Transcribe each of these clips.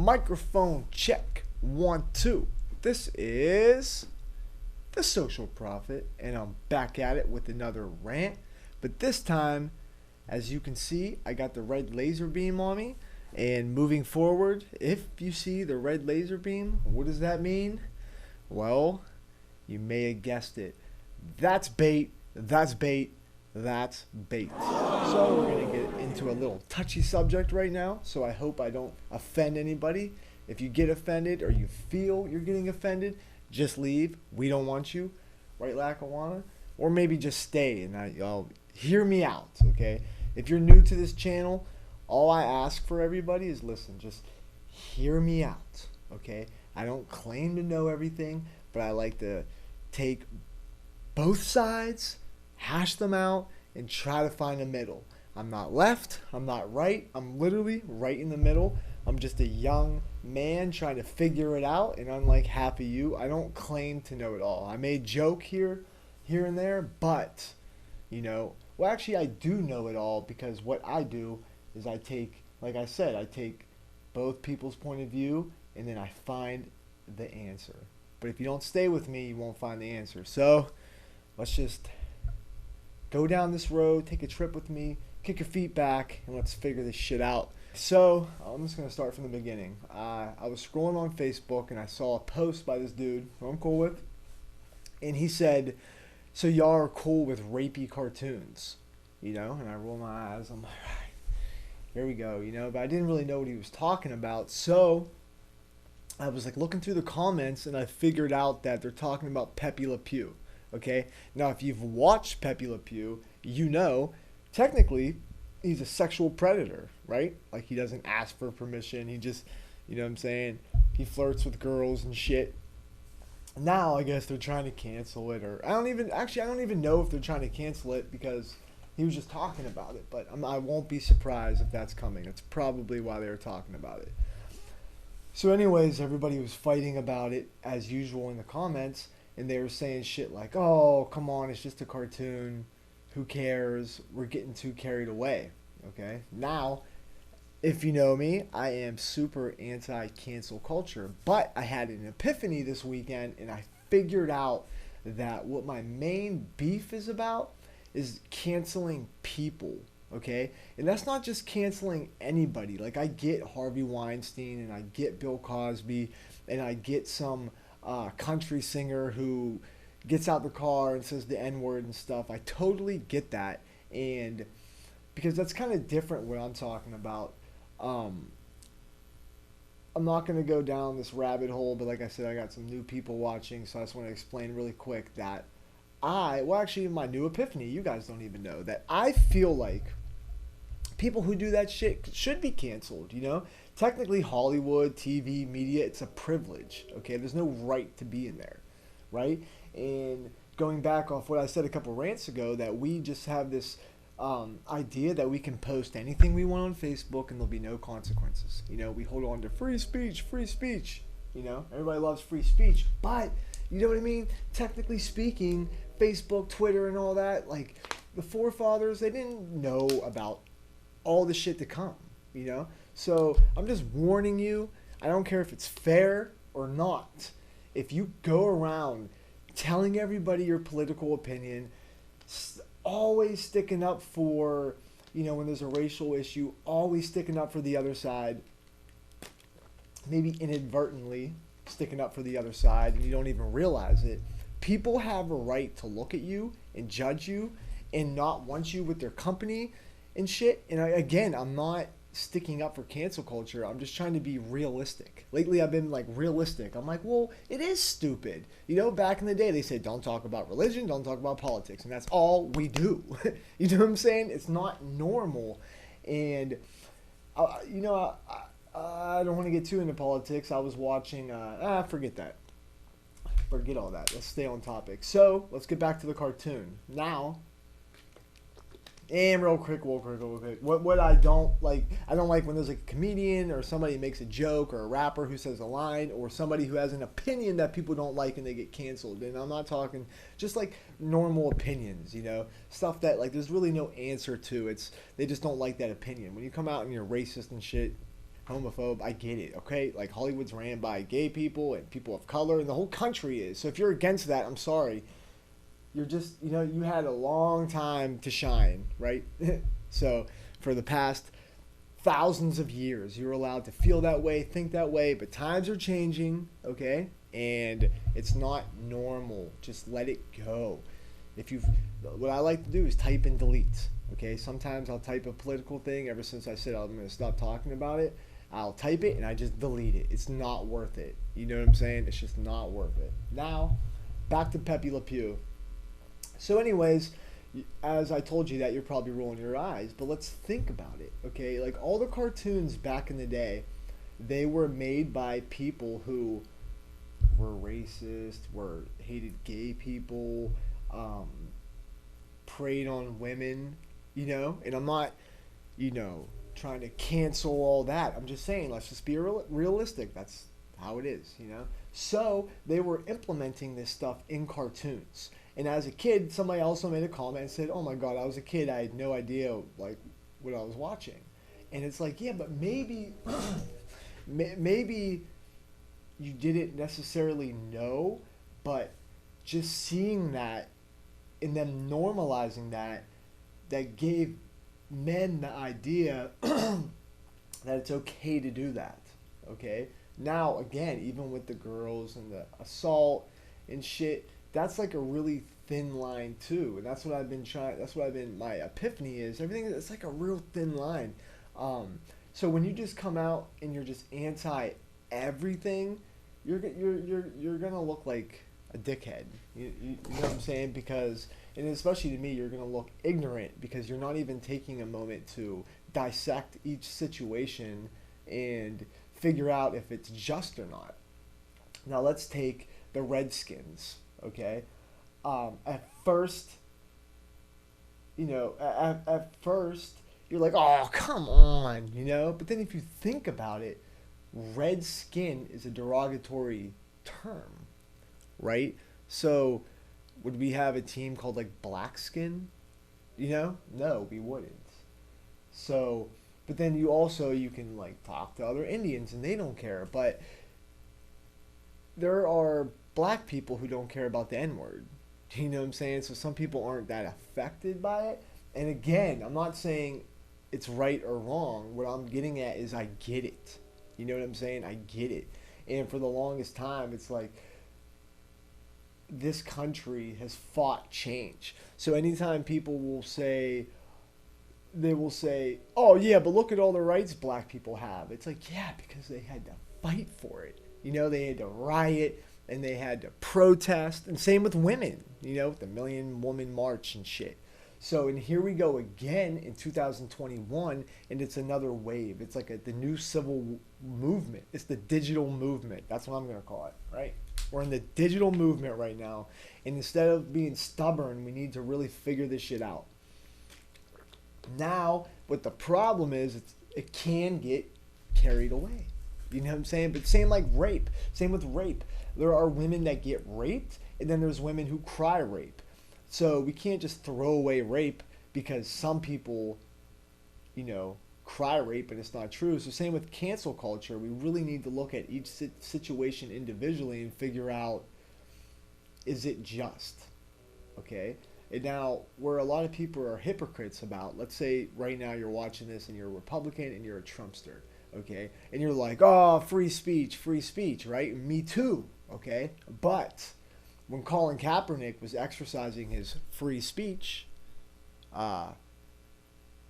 Microphone check. 1, 2. This is the Social Prophet, and I'm back at it with another rant. But this time, as you can see, I got the red laser beam on me. And moving forward, if you see the red laser beam, what does that mean? Well, you may have guessed it. That's bait. That's bait. That's bait. So we're going to get into a little touchy subject right now. So I hope I don't offend anybody. If you get offended or you feel you're getting offended, just leave. We don't want you. Right, Lackawanna? Or maybe just stay and y'all hear me out, okay? If you're new to this channel, all I ask for everybody is listen, just hear me out, okay? I don't claim to know everything, but I like to take both sides, hash them out, and try to find a middle. I'm not left, I'm not right, I'm literally right in the middle. I'm just a young man trying to figure it out, and unlike half of you, I don't claim to know it all. I may joke here and there, but, well, actually I do know it all, because what I do is I take, like I said, I take both people's point of view, and then I find the answer. But if you don't stay with me, you won't find the answer. So let's just go down this road, take a trip with me, kick your feet back, and let's figure this shit out. So I'm just going to start from the beginning. I was scrolling on Facebook, and I saw a post by this dude who I'm cool with, and he said, so y'all are cool with rapey cartoons, and I roll my eyes. I'm like, all right, here we go, but I didn't really know what he was talking about. So I was like looking through the comments, and I figured out that they're talking about Pepe Le Pew. Okay, now if you've watched Pepe Le Pew, technically he's a sexual predator, right? Like, he doesn't ask for permission. He just, he flirts with girls and shit. Now I guess they're trying to cancel it, or I don't even know if they're trying to cancel it, because he was just talking about it. But I won't be surprised if that's coming. That's probably why they were talking about it. So anyways, everybody was fighting about it as usual in the comments, and they were saying shit like, oh, come on, it's just a cartoon. Who cares? We're getting too carried away. Okay? Now, if you know me, I am super anti-cancel culture. But I had an epiphany this weekend, and I figured out that what my main beef is about is canceling people. Okay? And that's not just canceling anybody. Like, I get Harvey Weinstein, and I get Bill Cosby, and I get some country singer who gets out the car and says the N-word and stuff. I totally get that, and because that's kind of different what I'm talking about. I'm not going to go down this rabbit hole, but like I said, I got some new people watching, so I just want to explain really quick that actually my new epiphany, you guys don't even know, that I feel like people who do that shit should be canceled, Technically, Hollywood, TV, media, it's a privilege, okay? There's no right to be in there, right? And going back off what I said a couple rants ago, that we just have this idea that we can post anything we want on Facebook and there'll be no consequences. We hold on to free speech. Everybody loves free speech, but you know what I mean? Technically speaking, Facebook, Twitter, and all that, like the forefathers, they didn't know about all the shit to come, So I'm just warning you. I don't care if it's fair or not. If you go around telling everybody your political opinion, always sticking up for, when there's a racial issue, always sticking up for the other side, maybe inadvertently sticking up for the other side, and you don't even realize it, people have a right to look at you and judge you and not want you with their company and shit. And I'm not sticking up for cancel culture. I'm just trying to be realistic. Lately I've been like realistic. I'm like, well, it is stupid. Back in the day they said don't talk about religion, don't talk about politics, and that's all we do. You know what I'm saying? It's not normal. And I don't want to get too into politics. I was watching forget that. Forget all that. Let's stay on topic. So let's get back to the cartoon. Now, and real quick, what I don't like when there's a comedian or somebody makes a joke, or a rapper who says a line, or somebody who has an opinion that people don't like and they get canceled. And I'm not talking just like normal opinions, stuff that like there's really no answer to. They just don't like that opinion. When you come out and you're racist and shit, homophobe. I get it, okay? Like, Hollywood's ran by gay people and people of color, and the whole country is. So if you're against that, I'm sorry. You're just, you had a long time to shine, right? So for the past thousands of years, you're allowed to feel that way, think that way, but times are changing, okay? And it's not normal. Just let it go. What I like to do is type and delete. Okay, sometimes I'll type a political thing. Ever since I said I'm going to stop talking about it, I'll type it and I just delete it. It's not worth it. You know what I'm saying? It's just not worth it. Now, back to Pepe Le Pew. So, anyways, as I told you that, you're probably rolling your eyes, but let's think about it. Okay, like all the cartoons back in the day, they were made by people who were racist, hated gay people, preyed on women, and I'm not, trying to cancel all that. I'm just saying, let's just be realistic. That's how it is. So they were implementing this stuff in cartoons. And as a kid, somebody also made a comment and said, oh my God, I was a kid. I had no idea, like, what I was watching. And it's like, yeah, but maybe, maybe you didn't necessarily know, but just seeing that and them normalizing that gave men the idea that it's okay to do that. Okay? Now, again, even with the girls and the assault and shit, that's like a really thin line too. And that's what my epiphany is. Everything, it's like a real thin line. So when you just come out and you're just anti everything, you're gonna look like a dickhead. You know what I'm saying? Because, and especially to me, you're gonna look ignorant because you're not even taking a moment to dissect each situation and figure out if it's just or not. Now let's take the Redskins. Okay, at first, at first you're like, oh, come on, but then if you think about it, red skin is a derogatory term, right? So would we have a team called like black skin? No, we wouldn't. So, but then you can like talk to other Indians and they don't care, but there are black people who don't care about the N-word. You know what I'm saying? So some people aren't that affected by it. And again, I'm not saying it's right or wrong. What I'm getting at is I get it. You know what I'm saying? I get it. And for the longest time, it's like this country has fought change. So anytime people will say, oh yeah, but look at all the rights black people have. It's like, yeah, because they had to fight for it. They had to riot and they had to protest. And same with women, with the Million Woman March and shit. So, and here we go again in 2021, and it's another wave. It's like the new civil movement. It's the digital movement. That's what I'm going to call it, right? We're in the digital movement right now. And instead of being stubborn, we need to really figure this shit out. Now, what the problem is, it can get carried away. You know what I'm saying? But same like rape. Same with rape. There are women that get raped, and then there's women who cry rape. So we can't just throw away rape because some people, cry rape and it's not true. So same with cancel culture. We really need to look at each situation individually and figure out, is it just? Okay? And now, where a lot of people are hypocrites about, let's say right now you're watching this and you're a Republican and you're a Trumpster. Okay? And you're like, oh, free speech, right? Me too. Okay? But when Colin Kaepernick was exercising his free speech,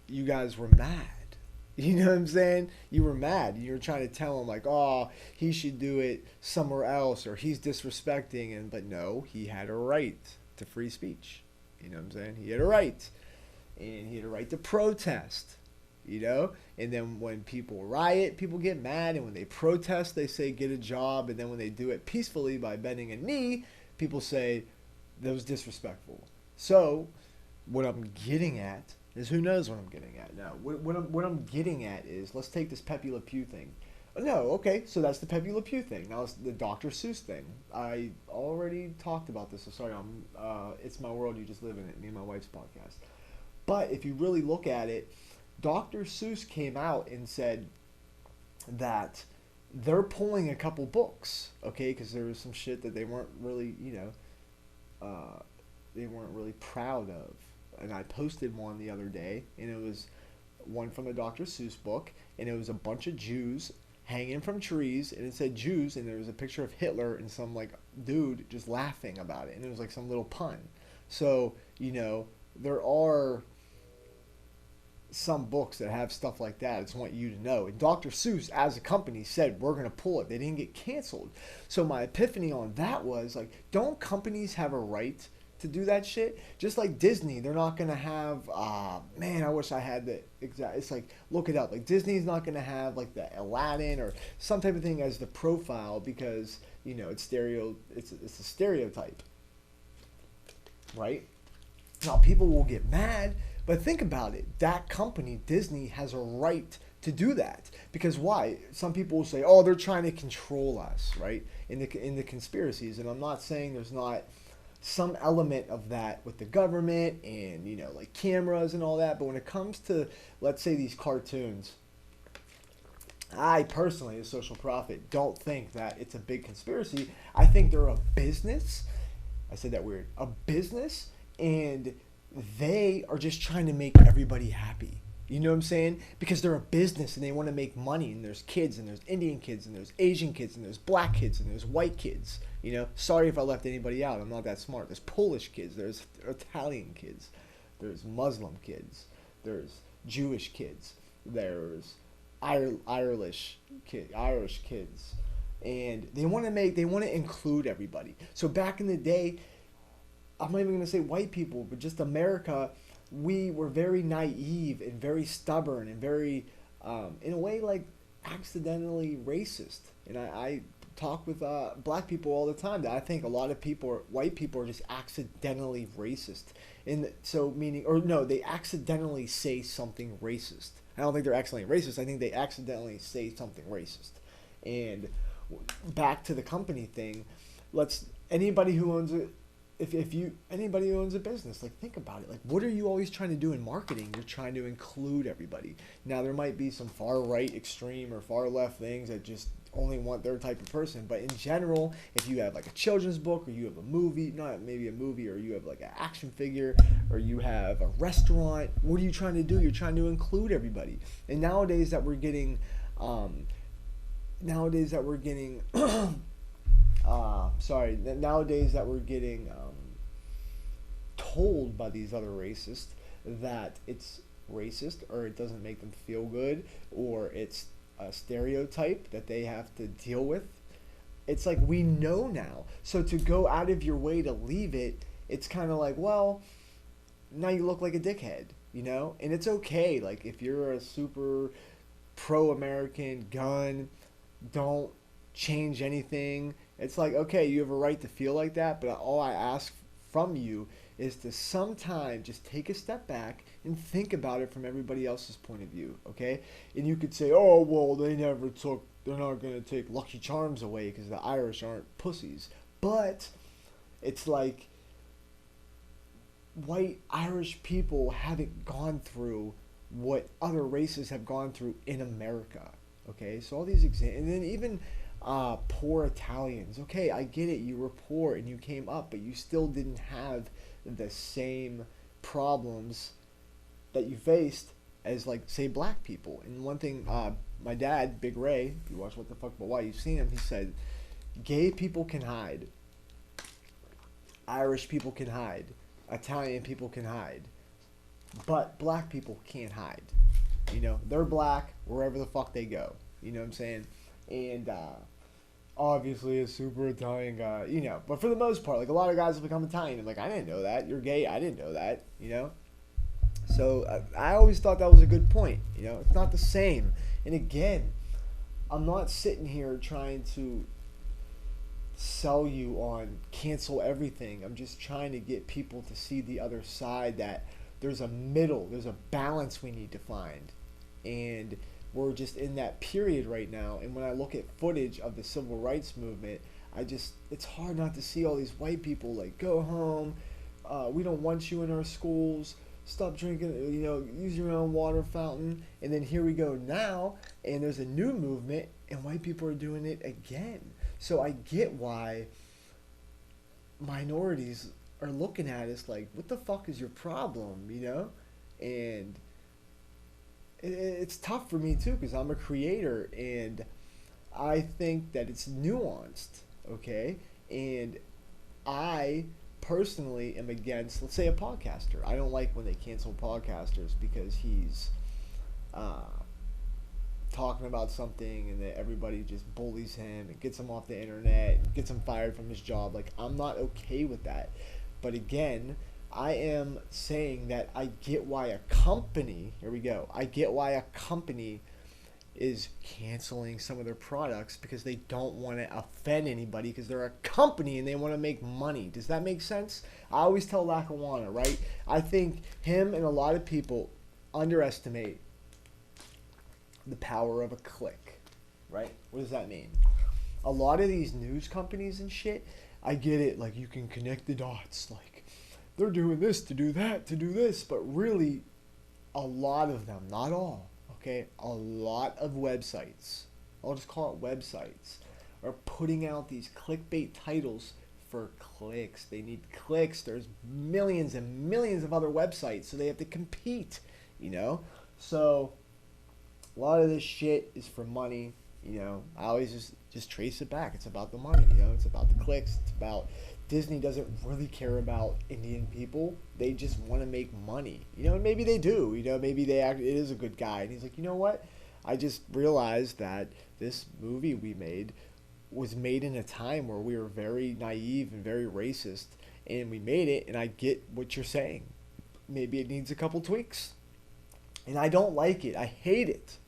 you guys were mad. You know what I'm saying? You were mad. You were trying to tell him like, oh, he should do it somewhere else or he's disrespecting. But no, he had a right to free speech. You know what I'm saying? He had a right. And he had a right to protest. And then when people riot, people get mad. And when they protest, they say get a job. And then when they do it peacefully by bending a knee, people say that was disrespectful. So what I'm getting at is, who knows what I'm getting at now. What I'm getting at is, let's take this Pepe Le Pew thing. No, okay, so that's the Pepe Le Pew thing. Now it's the Dr. Seuss thing. I already talked about this, so sorry, It's My World, You Just Live in It, me and my wife's podcast. But if you really look at it, Dr. Seuss came out and said, that they're pulling a couple books, okay, because there was some shit that they weren't really, they weren't really proud of. And I posted one the other day, and it was one from a Dr. Seuss book, and it was a bunch of Jews hanging from trees, and it said Jews, and there was a picture of Hitler and some like dude just laughing about it, and it was like some little pun. So, there are some books that have stuff like that. I just want you to know. And Dr. Seuss, as a company, said we're going to pull it. They didn't get canceled. So my epiphany on that was like, don't companies have a right to do that shit? Just like Disney, they're not going to have, man, I wish I had the exact, it's like, look it up. Like Disney's not going to have like the Aladdin or some type of thing as the profile because, it's a stereotype, right? Now people will get mad, but think about it. That company, Disney, has a right to do that. Because why? Some people will say, oh, they're trying to control us, right? In the conspiracies. And I'm not saying there's not some element of that with the government and, like cameras and all that. But when it comes to, let's say, these cartoons, I personally, as Social Prophet, don't think that it's a big conspiracy. I think they're a business. I said that weird. A business, and they are just trying to make everybody happy. You know what I'm saying? Because they're a business and they want to make money, and there's kids, and there's Indian kids, and there's Asian kids, and there's black kids, and there's white kids. Sorry if I left anybody out. I'm not that smart. There's Polish kids, there's Italian kids, there's Muslim kids, there's Jewish kids, there's Irish kids. And they want to include everybody. So back in the day, I'm not even going to say white people, but just America, we were very naive and very stubborn and very, in a way, like accidentally racist. And I talk with black people all the time that I think a lot of white people are just accidentally racist. And so meaning, or no, they accidentally say something racist. I don't think they're accidentally racist. I think they accidentally say something racist. And back to the company thing, anybody who owns it, anybody who owns a business, like think about it. Like what are you always trying to do in marketing? You're trying to include everybody. Now there might be some far right extreme or far left things that just only want their type of person, but in general, if you have like a children's book, or you have a movie, not maybe a movie, or you have like an action figure, or you have a restaurant, what are you trying to do? You're trying to include everybody. And nowadays that we're getting nowadays that we're getting told by these other racists that it's racist, or it doesn't make them feel good, or it's a stereotype that they have to deal with. It's like we know now. So to go out of your way to leave it, it's kind of like, well, now you look like a dickhead, And it's okay. Like if you're a super pro-American gun, don't change anything. It's like, okay, you have a right to feel like that, but all I ask from you is to sometime just take a step back and think about it from everybody else's point of view, okay? And you could say, oh, well, they're not going to take Lucky Charms away because the Irish aren't pussies. But it's like white Irish people haven't gone through what other races have gone through in America, okay? So all these examples, and then even poor Italians. Okay, I get it. You were poor and you came up, but you still didn't have the same problems that you faced as, like, say, black people. And one thing, my dad, Big Ray, if you watch What the Fuck But Why, you've seen him, he said, gay people can hide. Irish people can hide. Italian people can hide. But black people can't hide. They're black wherever the fuck they go. You know what I'm saying? And obviously a super Italian guy, but for the most part, like a lot of guys have become Italian. I'm like, I didn't know that. You're gay. I didn't know that, So I always thought that was a good point. It's not the same. And again, I'm not sitting here trying to sell you on cancel everything. I'm just trying to get people to see the other side, that there's a middle, there's a balance we need to find. And we're just in that period right now. And when I look at footage of the civil rights movement, it's hard not to see all these white people like, go home, we don't want you in our schools, stop drinking, use your own water fountain. And then here we go now, and there's a new movement, and white people are doing it again. So I get why minorities are looking at us like, what the fuck is your problem, you know? And it's tough for me too because I'm a creator, and I think that it's nuanced, okay? And I personally am against, let's say, a podcaster. I don't like when they cancel podcasters because he's uh, talking about something and that everybody just bullies him and gets him off the internet and gets him fired from his job. Like, I'm not okay with that. But again, I am saying that I get why a company, here we go, I get why a company is canceling some of their products because they don't want to offend anybody because they're a company and they want to make money. Does that make sense? I always tell Lackawanna, right? I think him and a lot of people underestimate the power of a click, right? What does that mean? A lot of these news companies and shit, I get it, like you can connect the dots, like they're doing this to do that to do this, but really a lot of them, not all, okay, a lot of websites, I'll just call it websites, are putting out these clickbait titles for clicks. They need clicks. There's millions and millions of other websites, so they have to compete, you know? So a lot of this shit is for money, you know? I always just trace it back. It's about the money, you know? It's about the clicks. It's about Disney doesn't really care about Indian people. They just want to make money, you know? And maybe they do, you know? Maybe it is a good guy. And he's like, you know what? I just realized that this movie we made was made in a time where we were very naive and very racist, and we made it, and I get what you're saying. Maybe it needs a couple tweaks. And I don't like it. I hate it.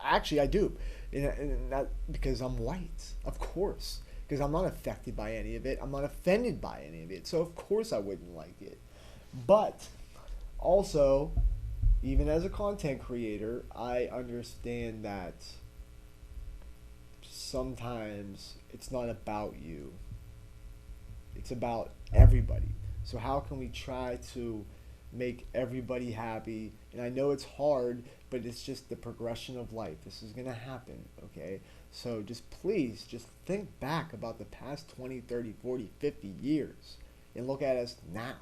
Actually, I do. And not because I'm white, of course. Because I'm not affected by any of it. I'm not offended by any of it. So, of course, I wouldn't like it. But also, even as a content creator, I understand that sometimes it's not about you. It's about everybody. So how can we try to make everybody happy? And I know it's hard, but it's just the progression of life. This is going to happen, okay? So just please, just think back about the past 20, 30, 40, 50 years and look at us now,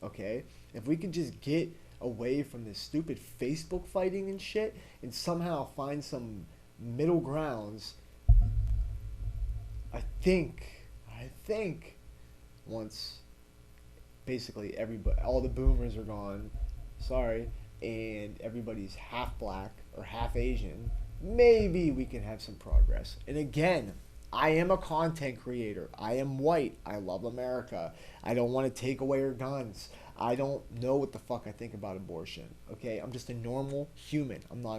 okay? If we could just get away from this stupid Facebook fighting and shit and somehow find some middle grounds, I think once basically everybody, all the boomers are gone, sorry, and everybody's half black or half Asian, maybe we can have some progress. And again, I am a content creator. I am white. I love America. I don't want to take away your guns. I don't know what the fuck I think about abortion. Okay, I'm just a normal human. I'm not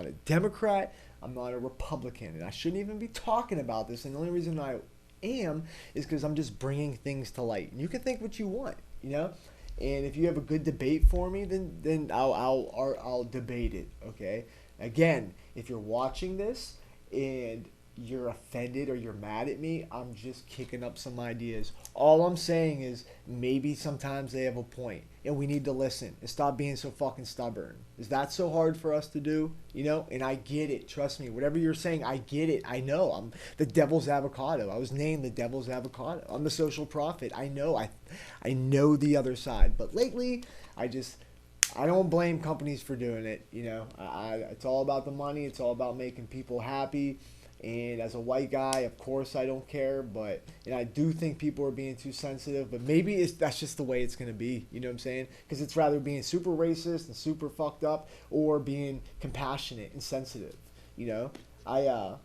a Democrat. I'm not a Republican, and I shouldn't even be talking about this. And the only reason I am is because I'm just bringing things to light. And you can think what you want, you know. And if you have a good debate for me, then I'll debate it. Okay. Again, if you're watching this and you're offended or you're mad at me, I'm just kicking up some ideas. All I'm saying is maybe sometimes they have a point and we need to listen and stop being so fucking stubborn. Is that so hard for us to do? You know, and I get it. Trust me, whatever you're saying, I get it. I know I'm the devil's avocado. I was named the devil's avocado. I'm the social prophet. I know. I know the other side. But lately, I don't blame companies for doing it. You know, it's all about the money. It's all about making people happy. And as a white guy, of course, I don't care. And I do think people are being too sensitive. But maybe that's just the way it's going to be. You know what I'm saying? Because it's rather being super racist and super fucked up or being compassionate and sensitive. You know? I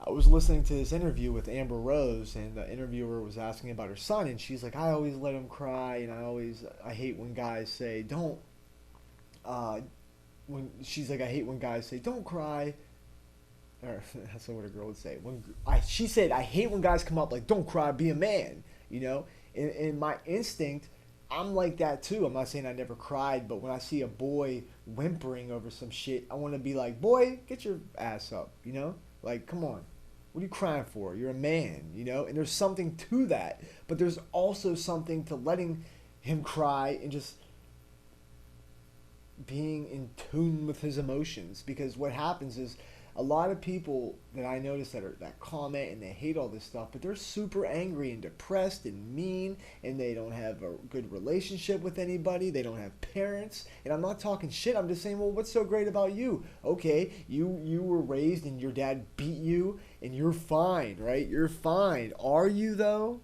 was listening to this interview with Amber Rose, and the interviewer was asking about her son, and she's like, I always let him cry, and I hate when guys say, don't, I hate when guys say, don't cry, or that's what a girl would say. She said, I hate when guys come up like, don't cry, be a man, you know, and my instinct, I'm like that too. I'm not saying I never cried, but when I see a boy whimpering over some shit, I want to be like, boy, get your ass up, you know, like, come on. What are you crying for? You're a man, you know? And there's something to that. But there's also something to letting him cry and just being in tune with his emotions. Because what happens is a lot of people that I notice that comment and they hate all this stuff, but they're super angry and depressed and mean, and they don't have a good relationship with anybody. They don't have parents. And I'm not talking shit. I'm just saying, well, what's so great about you? Okay, you were raised and your dad beat you, and you're fine, right? You're fine. Are you though?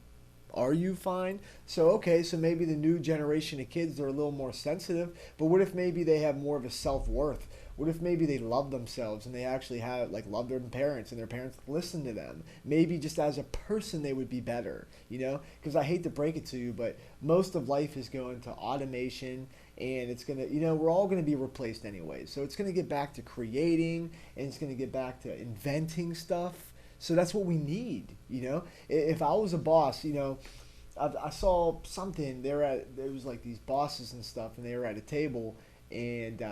Are you fine? So, okay, so maybe the new generation of kids are a little more sensitive, but what if maybe they have more of a self-worth? What if maybe they love themselves and they actually have, like, love their parents and their parents listen to them? Maybe just as a person they would be better, you know? Because I hate to break it to you, but most of life is going to automation, and it's going to, we're all going to be replaced anyway. So it's going to get back to creating, and it's going to get back to inventing stuff. So that's what we need, If I was a boss, I saw something. There was like these bosses and stuff, and they were at a table, and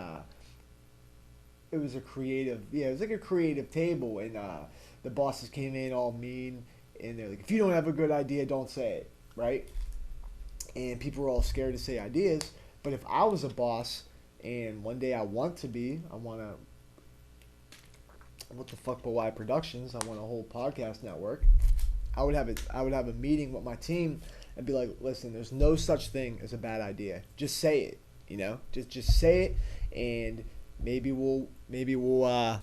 it was it was like a creative table, and the bosses came in all mean, and they're like, if you don't have a good idea, don't say it, right? And people were all scared to say ideas. But if I was a boss, and one day I want to, what the fuck but why productions, I want a whole podcast network. I would have a meeting with my team and be like, listen, there's no such thing as a bad idea. Just say it, just say it, and maybe we'll maybe we'll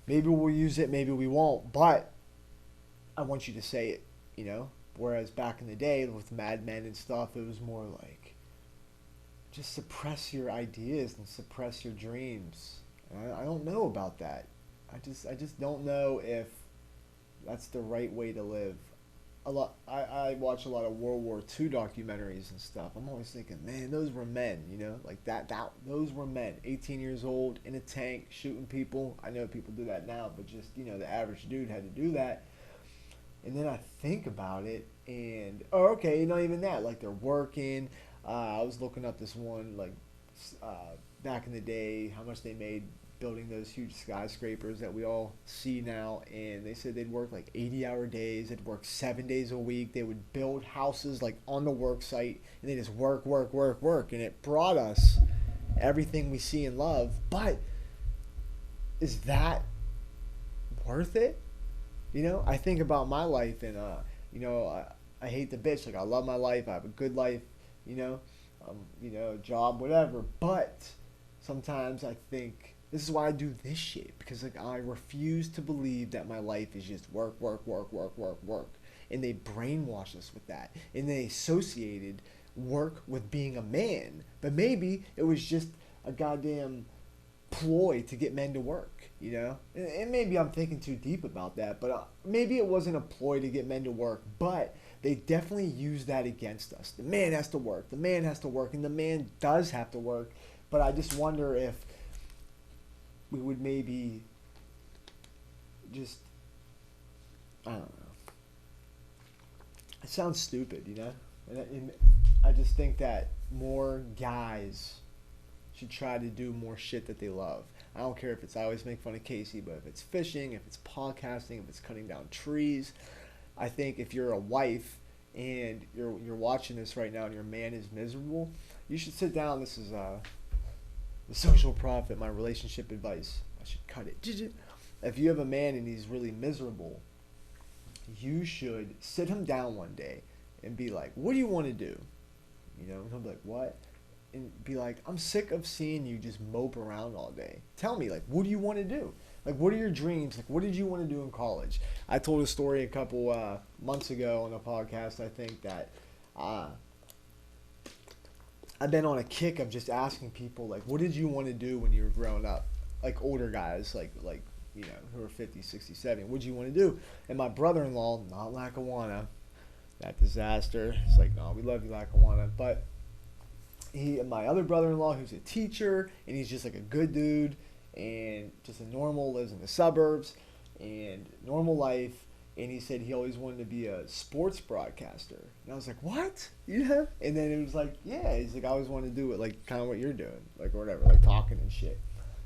use it, maybe we won't, but I want you to say it, Whereas back in the day with Mad Men and stuff, it was more like, just suppress your ideas and suppress your dreams. And I don't know about that. I just don't know if that's the right way to live. I watch a lot of World War II documentaries and stuff. I'm always thinking, man, those were men, like those were men, 18 years old in a tank shooting people. I know people do that now, but just, the average dude had to do that. And then I think about it, and okay, not even that. Like, they're working. I was looking up this one, like, back in the day, how much they made building those huge skyscrapers that we all see now, and they said they'd work like 80-hour days. They'd work 7 days a week. They would build houses like on the work site, and they just work, and it brought us everything we see and love. But is that worth it? I think about my life, and I hate the bitch. Like, I love my life. I have a good life. Job, whatever. But sometimes I think this is why I do this shit, because like I refuse to believe that my life is just work. And they brainwash us with that. And they associated work with being a man. But maybe it was just a goddamn ploy to get men to work, And maybe I'm thinking too deep about that, but maybe it wasn't a ploy to get men to work, but they definitely use that against us. The man has to work. The man has to work. And the man does have to work. But I just wonder if we would maybe just, I don't know. It sounds stupid, And I just think that more guys should try to do more shit that they love. I don't care if it's, I always make fun of Casey, but if it's fishing, if it's podcasting, if it's cutting down trees, I think if you're a wife and you're watching this right now and your man is miserable, you should sit down. This is the social prophet, my relationship advice. I should cut it. If you have a man and he's really miserable, you should sit him down one day and be like, what do you want to do? And he'll be like, what? And be like, I'm sick of seeing you just mope around all day. Tell me, like, what do you want to do? Like, what are your dreams? Like, what did you want to do in college? I told a story a couple months ago on a podcast, I think, that I've been on a kick of just asking people, like, what did you want to do when you were growing up? Like, older guys, like who are 50, 60, 70. What did you want to do? And my brother-in-law, not Lackawanna, that disaster. It's like, no, we love you, Lackawanna. But my other brother-in-law, who's a teacher, and he's just like a good dude, and just a normal, lives in the suburbs, and normal life, and he said he always wanted to be a sports broadcaster. And I was like, what? Yeah? And then it was like, yeah, he's like, I always wanted to do it, like, kind of what you're doing, like, or whatever, like, talking and shit.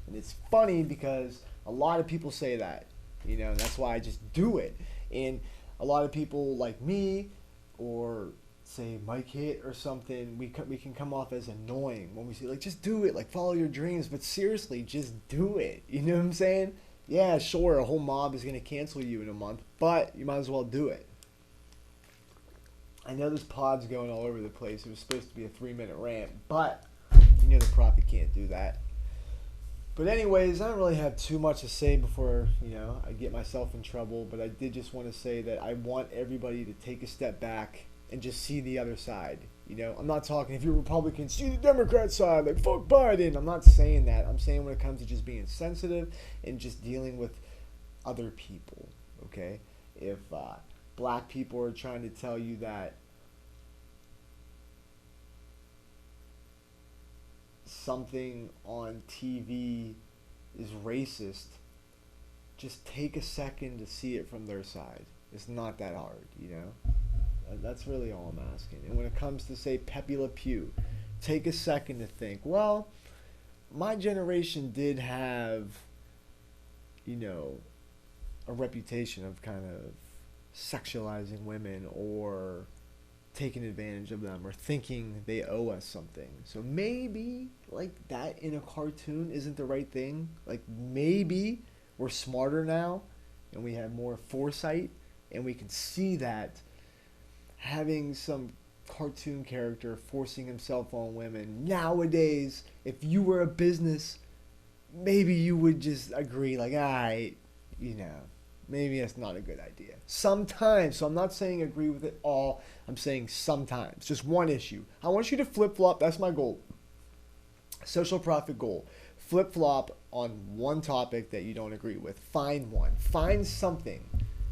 And it's funny because a lot of people say that, and that's why I just do it. And a lot of people like me, or say Mike hit or something, we can come off as annoying when we say like just do it, like follow your dreams, but seriously, just do it. You know what I'm saying? Yeah, sure, a whole mob is gonna cancel you in a month, but you might as well do it. I know this pod's going all over the place. It was supposed to be a 3-minute rant, but you know the prophet can't do that. But anyways, I don't really have too much to say before, I get myself in trouble, but I did just want to say that I want everybody to take a step back and just see the other side. I'm not talking, if you're Republican, see the Democrat side, like fuck Biden. I'm not saying that. I'm saying when it comes to just being sensitive and just dealing with other people, okay? If black people are trying to tell you that something on TV is racist, just take a second to see it from their side. It's not that hard, That's really all I'm asking. And when it comes to, say, Pepe Le Pew, take a second to think, well, my generation did have, a reputation of kind of sexualizing women or taking advantage of them or thinking they owe us something. So maybe like that in a cartoon isn't the right thing. Like maybe we're smarter now and we have more foresight and we can see that having some cartoon character forcing himself on women nowadays, if you were a business, maybe you would just agree like, maybe that's not a good idea. Sometimes. So I'm not saying agree with it all. I'm saying sometimes. Just one issue. I want you to flip-flop. That's my goal. Social profit goal. Flip-flop on one topic that you don't agree with. Find one. Find something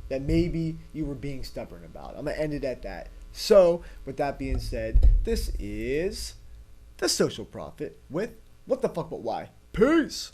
that maybe you were being stubborn about. I'm going to end it at that. So, with that being said, this is The Social Prophet with What the Fuck But Why. Peace!